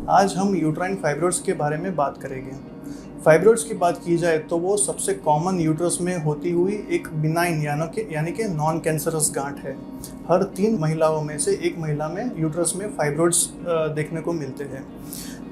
आज हम uterine fibroids के बारे में बात करेंगे। फाइब्रोइड्स की बात की जाए तो वो सबसे कॉमन यूट्रस में होती हुई एक बिनाइन यानी कि नॉन कैंसरस गांठ है। हर 3 महिलाओं में से एक महिला में यूट्रस में फाइब्रोइड्स देखने को मिलते हैं।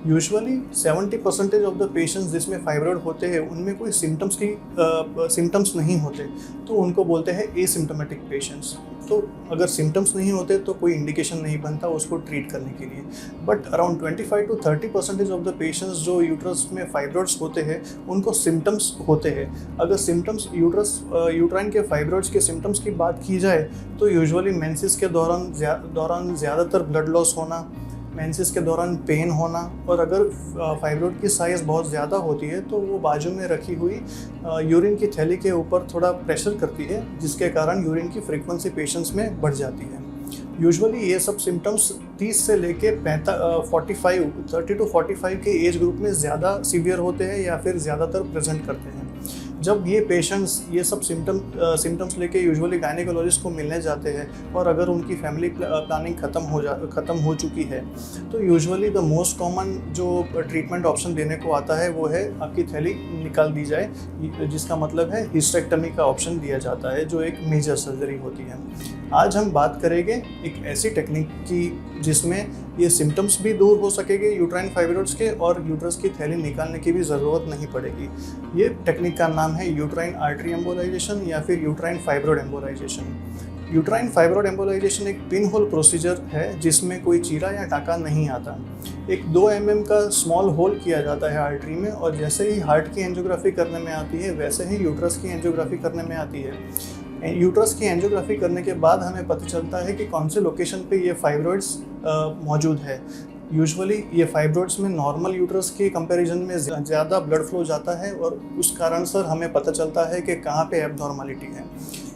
यूजुअली 70% ऑफ द पेशेंट्स जिसमें फाइब्रोइड होते हैं उनमें कोई सिम्टम्स नहीं होते, तो उनको बोलते हैं एसिम्टोमेटिक पेशेंट्स। तो अगर सिम्टम्स नहीं होते तो कोई इंडिकेशन नहीं बनता उसको ट्रीट करने के लिए। But around 25 to 30% of the patients जो यूट्रस में फाइब्रोइड्स होते हैं उनको सिम्टम्स होते हैं। अगर सिम्टम्स यूट्राइन के फाइब्रोइड्स के सिम्टम्स की बात की जाए तो यूजुअली मेंसेस के दौरान ज़्यादातर ब्लड लॉस होना, मेंसेस के दौरान पेन होना, और अगर फाइब्रोइड की साइज़ बहुत ज़्यादा होती है तो वो बाजू में रखी हुई यूरिन की थैली के ऊपर थोड़ा प्रेशर करती है, जिसके कारण यूरिन की फ्रीक्वेंसी पेशेंट्स में बढ़ जाती है। यूजुअली ये सब सिम्टम्स 30 से लेके 30 to 45 के एज ग्रुप में ज़्यादा सीवियर होते हैं या फिर ज़्यादातर प्रेजेंट करते हैं। जब ये पेशेंट्स ये सब सिम्टम्स लेके यूजुअली गायनेकोलॉजिस्ट को मिलने जाते हैं और अगर उनकी फैमिली प्लानिंग ख़त्म हो चुकी है तो यूजुअली द मोस्ट कॉमन जो ट्रीटमेंट ऑप्शन देने को आता है वो है आपकी थैली निकाल दी जाए, जिसका मतलब है हिस्टेरेक्टमी का ऑप्शन दिया जाता है जो एक मेजर सर्जरी होती है। आज हम बात करेंगे एक ऐसी टेक्निक की जिसमें ये सिम्टम्स भी दूर हो सकेंगे यूट्राइन फाइब्रोइड्स के और यूट्रस की थैली निकालने की भी ज़रूरत नहीं पड़ेगी। ये टेक्निक का नाम है यूट्राइन आर्टरी एम्बोलाइजेशन या फिर uterine fibroid embolisation. Uterine fibroid embolisation एक पिन होल प्रोसीजर है जिसमें कोई चीरा या टाका नहीं आता। एक 2 mm का स्मॉल होल किया जाता है आर्टरी में, और जैसे ही हार्ट की एंजियोग्राफी करने में आती है वैसे ही यूट्रस की एंजियोग्राफी करने में आती है। यूट्रस की एंजियोग्राफी करने के बाद हमें पता चलता है कि कौन से लोकेशन पे ये फाइब्रोइड्स मौजूद है। यूजुअली ये फाइब्रोइड्स में नॉर्मल यूट्रस के कंपैरिजन में ज़्यादा ब्लड फ्लो जाता है और उस कारण से हमें पता चलता है कि कहाँ पे एब्नॉर्मलिटी है।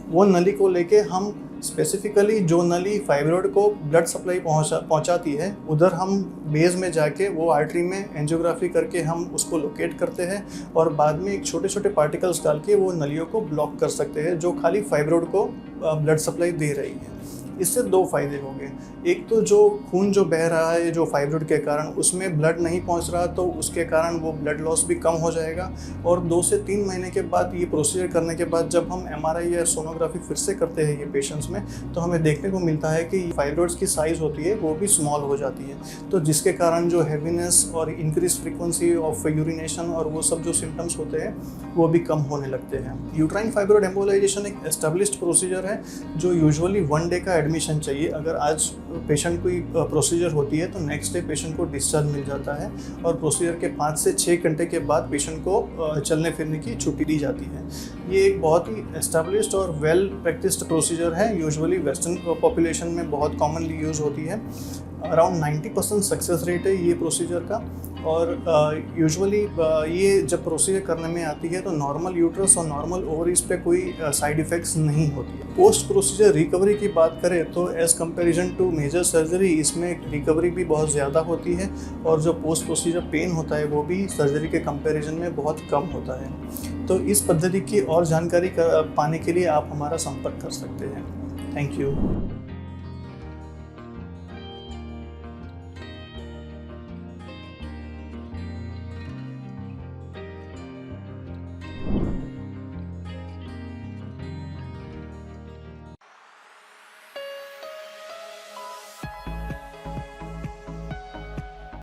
वो नली को लेके हम स्पेसिफिकली जो नली फाइब्रोइड को ब्लड सप्लाई पहुंचाती है उधर हम बेस में जाके वो आर्टरी में एंजियोग्राफी करके हम उसको लोकेट करते हैं और बाद में एक छोटे छोटे पार्टिकल्स डाल के वो नलियों को ब्लॉक कर सकते हैं जो खाली फाइब्रोइड को ब्लड सप्लाई दे रही है। इससे 2 फायदे होंगे। एक तो जो खून जो बह रहा है जो फाइब्रोइड के कारण उसमें ब्लड नहीं पहुंच रहा तो उसके कारण वो ब्लड लॉस भी कम हो जाएगा, और 2 से 3 महीने के बाद ये प्रोसीजर करने के बाद जब हम MRI या सोनोग्राफी फिर से करते हैं ये पेशेंट्स में तो हमें देखने को मिलता है कि फाइब्रोइड्स की साइज़ होती है वो भी स्मॉल हो जाती है, तो जिसके कारण जो हैवीनेस और इंक्रीज फ्रीक्वेंसी ऑफ यूरिनेशन और वो सब जो सिम्टम्स होते हैं वो भी कम होने लगते हैं। यूट्राइन फाइब्रोइड एम्बोलाइजेशन एक एस्टेब्लिश्ड प्रोसीजर है जो यूजुअली 1 डे का एडमिशन चाहिए। अगर आज पेशेंट कोई प्रोसीजर होती है तो नेक्स्ट डे पेशेंट को डिस्चार्ज मिल जाता है और प्रोसीजर के 5 से 6 घंटे के बाद पेशेंट को चलने फिरने की छुट्टी दी जाती है। ये एक बहुत ही एस्टेब्लिश्ड और वेल प्रैक्टिस्ड प्रोसीजर है, यूजुअली वेस्टर्न पॉपुलेशन में बहुत कॉमनली यूज़ होती है। अराउंड 90% सक्सेस रेट है ये प्रोसीजर का, और यूजुअली ये जब प्रोसीजर करने में आती है तो नॉर्मल यूट्रस और नॉर्मल ओवरीज पे कोई साइड इफ़ेक्ट्स नहीं होती है। पोस्ट प्रोसीजर रिकवरी की बात करें तो as comparison to major surgery इसमें रिकवरी भी बहुत ज़्यादा होती है, और जो पोस्ट प्रोसीजर पेन होता है वो भी सर्जरी के कंपैरिजन में बहुत कम होता है। तो इस पद्धति की और जानकारी पाने के लिए आप हमारा संपर्क कर सकते हैं। Thank you.